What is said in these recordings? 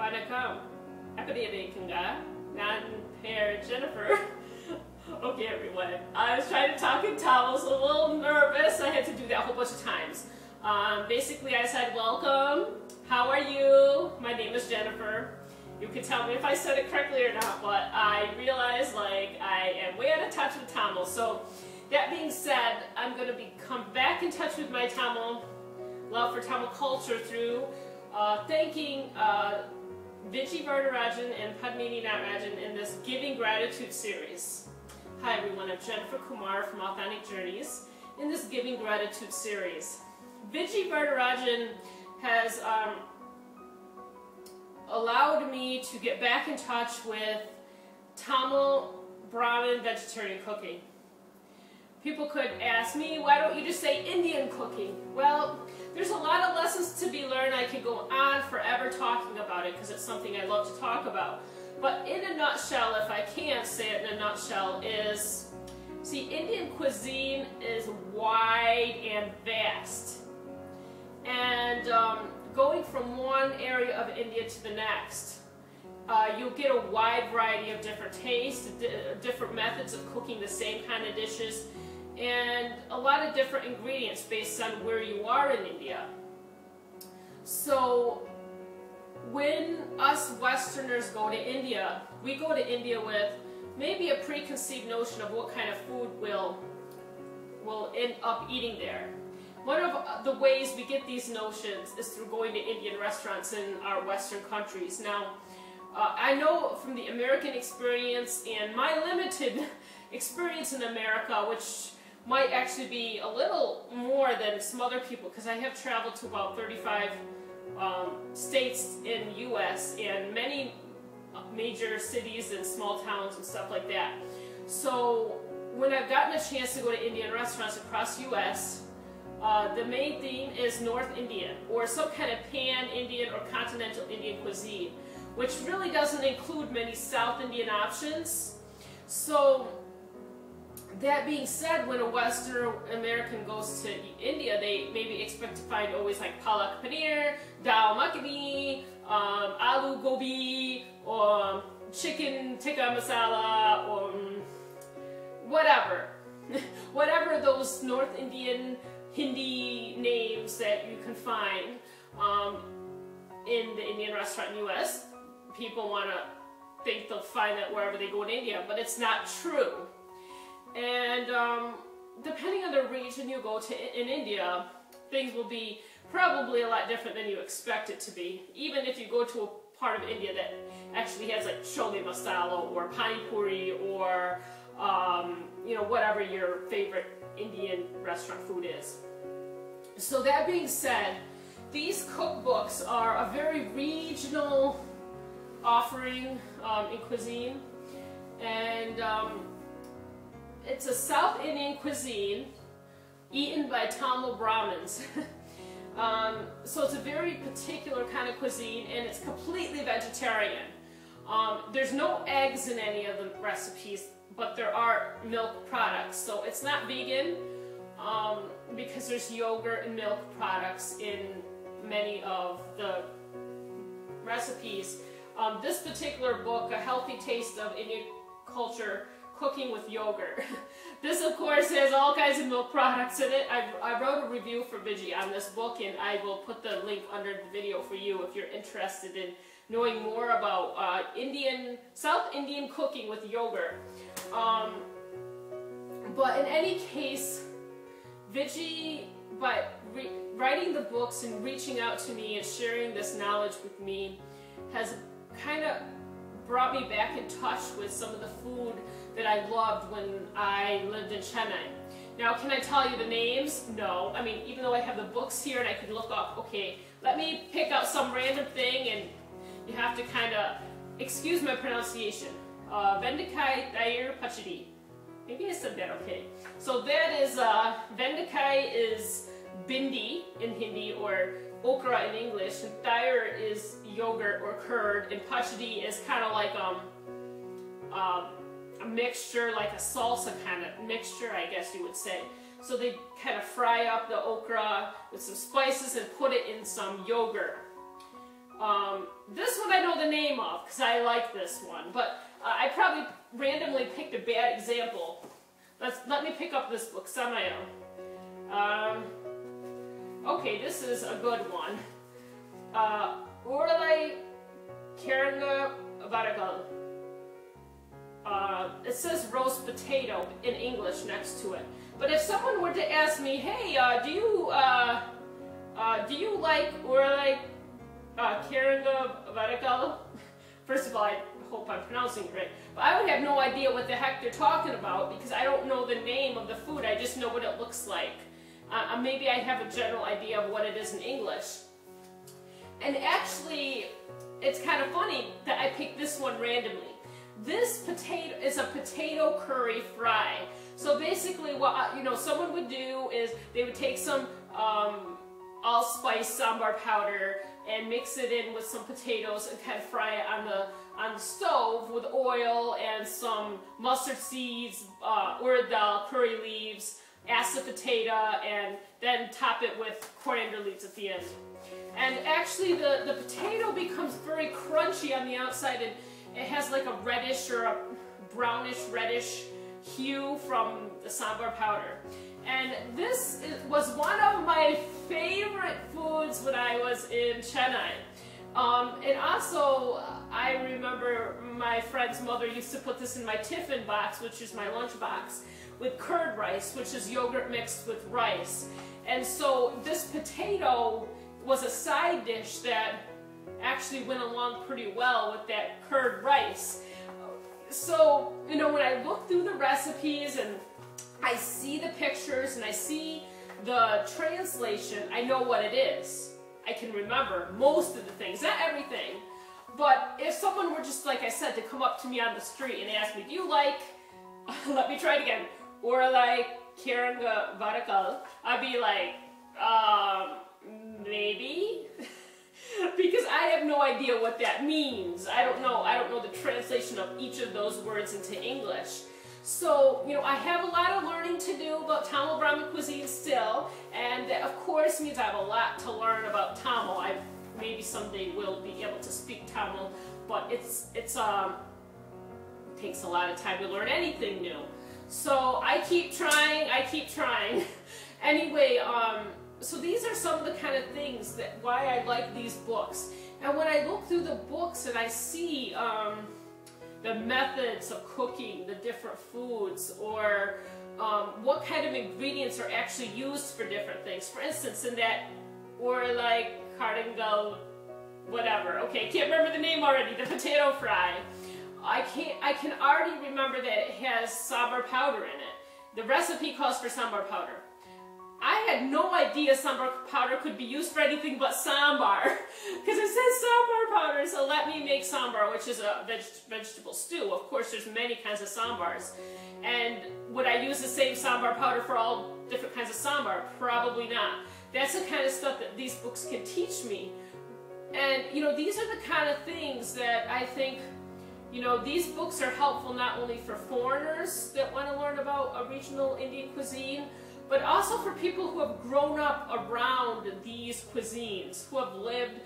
Vanakkam. Nan Hair Jennifer. Okay, everyone. I was trying to talk in Tamil, so I was a little nervous. I had to do that a whole bunch of times. Basically, I said, welcome. How are you? My name is Jennifer. You can tell me if I said it correctly or not, but I realized like I am way out of touch with Tamil. So that being said, I'm going to come back in touch with my Tamil love for Tamil culture through thanking Viji, Varadarajan and Padmini Natarajan in this Giving Gratitude series. Hi everyone, I'm Jennifer Kumar from Authentic Journeys in this Giving Gratitude series. Viji Varadarajan has allowed me to get back in touch with Tamil Brahmin vegetarian cooking. People could ask me, why don't you just say Indian cooking? Well, there's a lot of lessons to be learned. I could go on forever talking about it because it's something I love to talk about. But in a nutshell, if I can say it in a nutshell, is, see, Indian cuisine is wide and vast. And going from one area of India to the next, you'll get a wide variety of different tastes, different methods of cooking the same kind of dishes, and a lot of different ingredients based on where you are in India. So when us Westerners go to India, we go to India with maybe a preconceived notion of what kind of food we'll end up eating there. One of the ways we get these notions is through going to Indian restaurants in our Western countries. Now, I know from the American experience and my limited experience in America, which might actually be a little more than some other people, because I have traveled to about 35 states in the U.S. and many major cities and small towns and stuff like that. So when I've gotten a chance to go to Indian restaurants across the U.S., the main theme is North Indian, or some kind of pan-Indian or continental Indian cuisine, which really doesn't include many South Indian options. So that being said, when a Western American goes to India, they maybe expect to find always like palak paneer, dal makhani, aloo gobi, or chicken tikka masala, or whatever. Whatever those North Indian Hindi names that you can find in the Indian restaurant in the US, people want to think they'll find that wherever they go in India, but it's not true. And depending on the region you go to in India, things will be probably a lot different than you expect it to be. Even if you go to a part of India that actually has like chole masala or pani puri or you know, whatever your favorite Indian restaurant food is. So that being said, these cookbooks are a very regional offering in cuisine, and it's a South Indian cuisine eaten by Tamil Brahmins. So it's a very particular kind of cuisine, and it's completely vegetarian. There's no eggs in any of the recipes, but there are milk products. So it's not vegan because there's yogurt and milk products in many of the recipes. This particular book, A Healthy Taste of Indian Culture, Cooking with Yogurt. This, of course, has all kinds of milk products in it. I wrote a review for Viji on this book, and I will put the link under the video for you if you're interested in knowing more about South Indian cooking with yogurt. But in any case, Viji, by writing the books and reaching out to me and sharing this knowledge with me, has kind of brought me back in touch with some of the food that I loved when I lived in Chennai. Now, can I tell you the names? No. I mean, even though I have the books here and I could look up, okay, let me pick out some random thing, and you have to kind of excuse my pronunciation. Vendakai Dair Pachadi. Maybe I said that okay. So that is, Vendakai is bindi in Hindi, or okra in English, and dair is yogurt or curd, and pachadi is kind of like a mixture, like a salsa kind of mixture, I guess you would say. So they kind of fry up the okra with some spices and put it in some yogurt. This one I know the name of because I like this one, but I probably randomly picked a bad example. Let me pick up this book, Somaya. Okay, this is a good one. Uralai Karanga Varadarajan. It says roast potato in English next to it. But if someone were to ask me, hey, do you like Uralai Karanga Varadarajan? First of all, I hope I'm pronouncing it right. But I would have no idea what the heck they're talking about because I don't know the name of the food. I just know what it looks like. Maybe I have a general idea of what it is in English. And actually, it's kind of funny that I picked this one randomly. This potato is a potato curry fry. So basically what someone would do is they would take some allspice sambar powder and mix it in with some potatoes and kind of fry it on the stove with oil and some mustard seeds, urad dal, curry leaves, asafetida, and then top it with coriander leaves at the end. And actually the potato becomes very crunchy on the outside, and it has like a reddish or a brownish reddish hue from the sambar powder. And this was one of my favorite foods when I was in Chennai. And also, I remember my friend's mother used to put this in my tiffin box, which is my lunch box, with curd rice, which is yogurt mixed with rice. And so this potato was a side dish that actually went along pretty well with that curd rice. So, when I look through the recipes and I see the pictures and I see the translation, I know what it is. I can remember most of the things, not everything. But if someone were just, like I said, to come up to me on the street and ask me, do you like, let me try it again, Uralai Karanga Varadarajan, I'd be like, maybe? Because I have no idea what that means. I don't know the translation of each of those words into English. So, I have a lot of learning to do about Tamil Brahmin cuisine still, and that of course means I have a lot to learn about Tamil. I maybe someday will be able to speak Tamil, but it takes a lot of time to learn anything new. So I keep trying. Anyway, so these are some of the kind of things why I like these books. And when I look through the books and I see the methods of cooking the different foods, or what kind of ingredients are actually used for different things. For instance, in that, or like cardingal, whatever. Okay, I can't remember the name already. The potato fry. I can already remember that it has sambar powder in it. The recipe calls for sambar powder. I had no idea sambar powder could be used for anything but sambar, because it says sambar powder, so let me make sambar, which is a vegetable stew. Of course, there's many kinds of sambars. And would I use the same sambar powder for all different kinds of sambar? Probably not. That's the kind of stuff that these books can teach me. And, these are the kind of things that I think, these books are helpful not only for foreigners that want to learn about a regional Indian cuisine, but also for people who have grown up around these cuisines, who have lived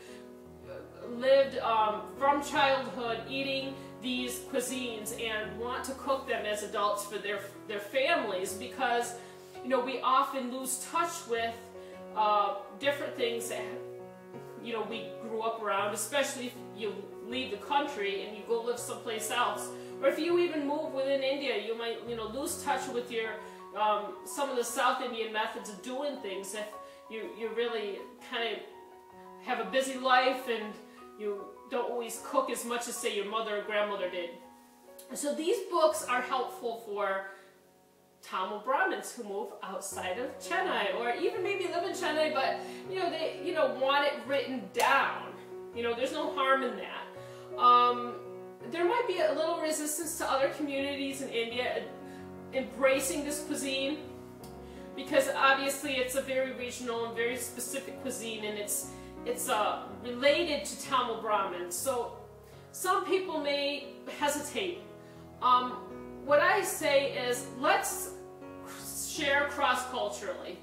from childhood eating these cuisines and want to cook them as adults for their families, because we often lose touch with different things that we grew up around, especially if you leave the country and you go live someplace else, or if you even move within India, you might lose touch with your some of the South Indian methods of doing things if you really kind of have a busy life and you don't always cook as much as, say, your mother or grandmother did. So these books are helpful for Tamil Brahmins who move outside of Chennai, or even maybe live in Chennai, but they want it written down. There's no harm in that. There might be a little resistance to other communities in India embracing this cuisine, because obviously it's a very regional and very specific cuisine, and it's related to Tamil Brahmin. So some people may hesitate. What I say is, let's share cross-culturally.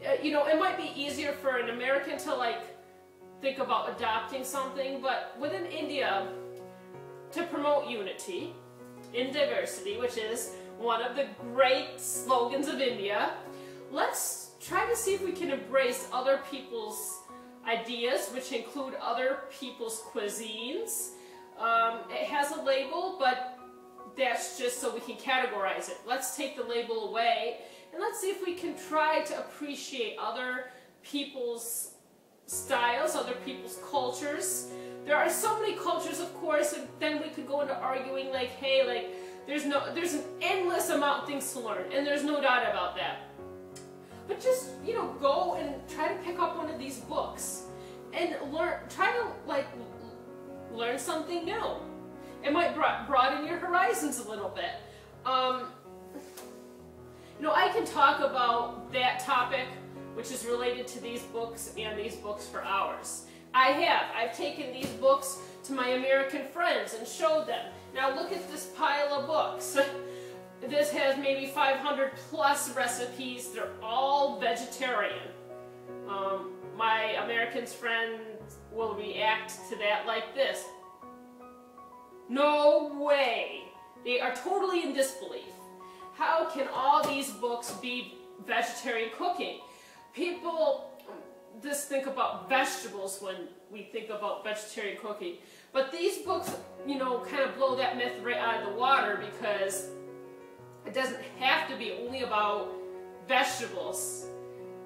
It might be easier for an American to think about adopting something, but within India, to promote unity in diversity, which is one of the great slogans of India, let's try to see if we can embrace other people's ideas, which include other people's cuisines. It has a label, but that's just so we can categorize it. Let's take the label away and let's see if we can try to appreciate other people's styles, other people's cultures. There are so many cultures, of course, and then we could go into arguing like, hey, like there's an endless amount of things to learn, and there's no doubt about that. But just, you know, go and try to pick up one of these books and try to like learn something new. It might broaden your horizons a little bit. You know, I can talk about that topic, which is related to these books and these books for hours. I've taken these books to my American friends and showed them. Now look at this pile of books. This has maybe 500 plus recipes. They're all vegetarian. My American friends will react to that like this. No way! They are totally in disbelief. How can all these books be vegetarian cooking? People just think about vegetables when we think about vegetarian cooking. But these books, you know, kind of blow that myth right out of the water, because it doesn't have to be only about vegetables.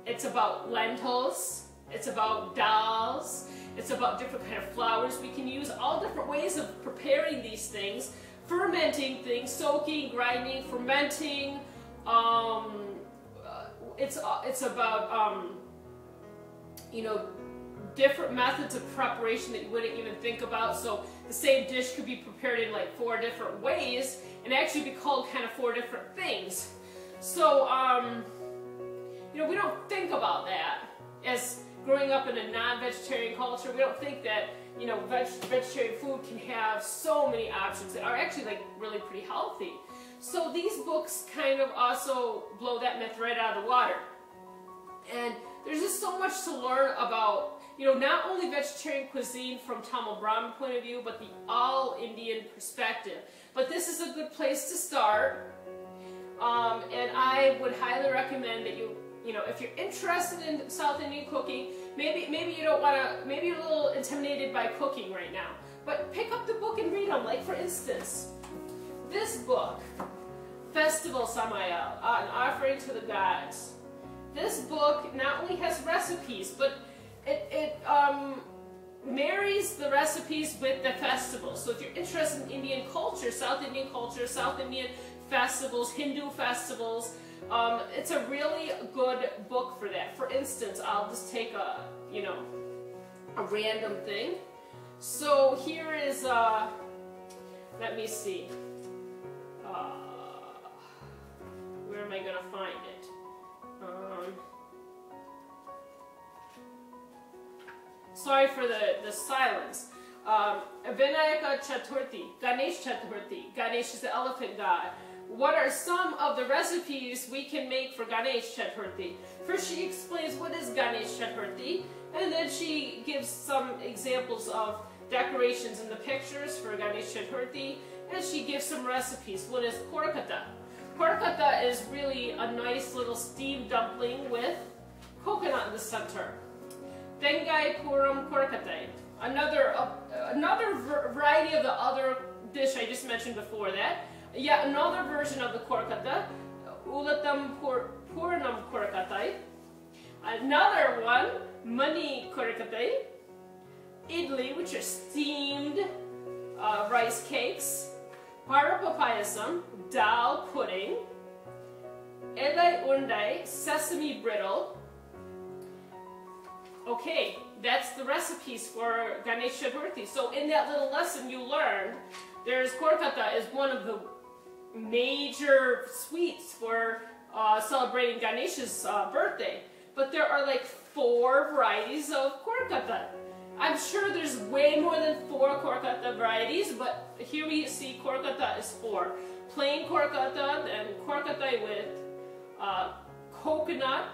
It's about lentils, it's about dals, it's about different kind of flours we can use, all different ways of preparing these things, fermenting things, soaking, grinding, fermenting. It's about you know, different methods of preparation that you wouldn't even think about. So the same dish could be prepared in like 4 different ways and actually be called kind of 4 different things. So you know, we don't think about that as growing up in a non-vegetarian culture. We don't think that, you know, vegetarian food can have so many options that are actually like really pretty healthy. So these books kind of also blow that myth right out of the water. And there's just so much to learn about, you know, not only vegetarian cuisine from Tamil Brahmin point of view, but the all-Indian perspective. But this is a good place to start. And I would highly recommend that you know, if you're interested in South Indian cooking, maybe you don't want to, maybe you're a little intimidated by cooking right now, but pick up the book and read them. Like for instance, this book, Festival Somaya, an offering to the gods. This book not only has recipes, but it marries the recipes with the festivals. So if you're interested in Indian culture, South Indian festivals, Hindu festivals, it's a really good book for that. For instance, I'll just take a, you know, a random thing. So here is, let me see, where am I going to find it? Sorry for the silence. Vinayaka Chaturthi, Ganesh Chaturthi. Ganesh is the elephant god. What are some of the recipes we can make for Ganesh Chaturthi? First she explains what is Ganesh Chaturthi, and then she gives some examples of decorations in the pictures for Ganesh Chaturthi, and she gives some recipes. One is korkata. Korkata is really a nice little steamed dumpling with coconut in the center. Tengai Puram Korkatai. Another variety of the other dish I just mentioned before that. Yet another version of the korkata, Ulatam Puranam Korkatai. Another one, Mani Korkatai. Idli, which are steamed rice cakes. Parapapayasam, dal pudding. Elai undai, sesame brittle. Okay, that's the recipes for Ganesh Chaturthi. So in that little lesson you learned, there's korkata is one of the major sweets for celebrating Ganesh's birthday. But there are like 4 varieties of korkata. I'm sure there's way more than 4 korkata varieties, but here we see korkata is 4. Plain korkata and korkata with coconut,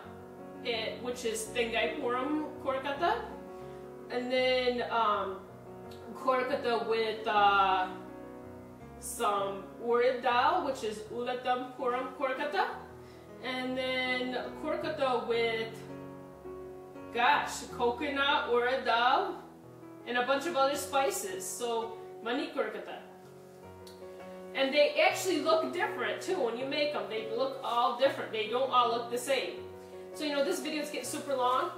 which is Tengai Puram korkata. And then kurkata with some urid dal, which is ulatam puram kurkata. And then kurkata with, gosh, coconut, urid dal, and a bunch of other spices. So mani kurkata. And they actually look different too when you make them. They look all different. They don't all look the same. So you know, this video's getting super long.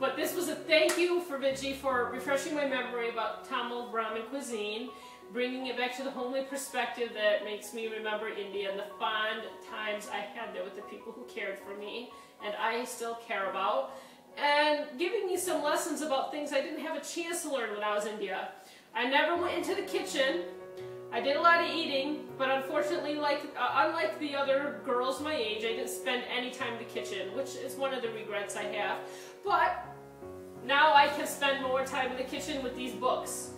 But this was a thank you for Viji for refreshing my memory about Tamil Brahmin cuisine, bringing it back to the homely perspective that makes me remember India and the fond times I had there with the people who cared for me and I still care about, and giving me some lessons about things I didn't have a chance to learn when I was in India. I never went into the kitchen. I did a lot of eating, but unfortunately, unlike the other girls my age, I didn't spend any time in the kitchen, which is one of the regrets I have. But now I can spend more time in the kitchen with these books.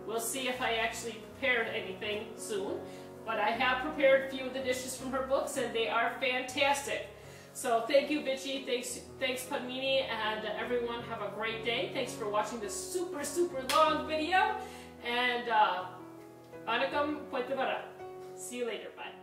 We'll see if I actually prepared anything soon, but I have prepared a few of the dishes from her books, and they are fantastic. So thank you, Viji. Thanks, Padmini, and everyone have a great day. Thanks for watching this super, super long video, and Vanakkam, Poittu Vara. See you later. Bye.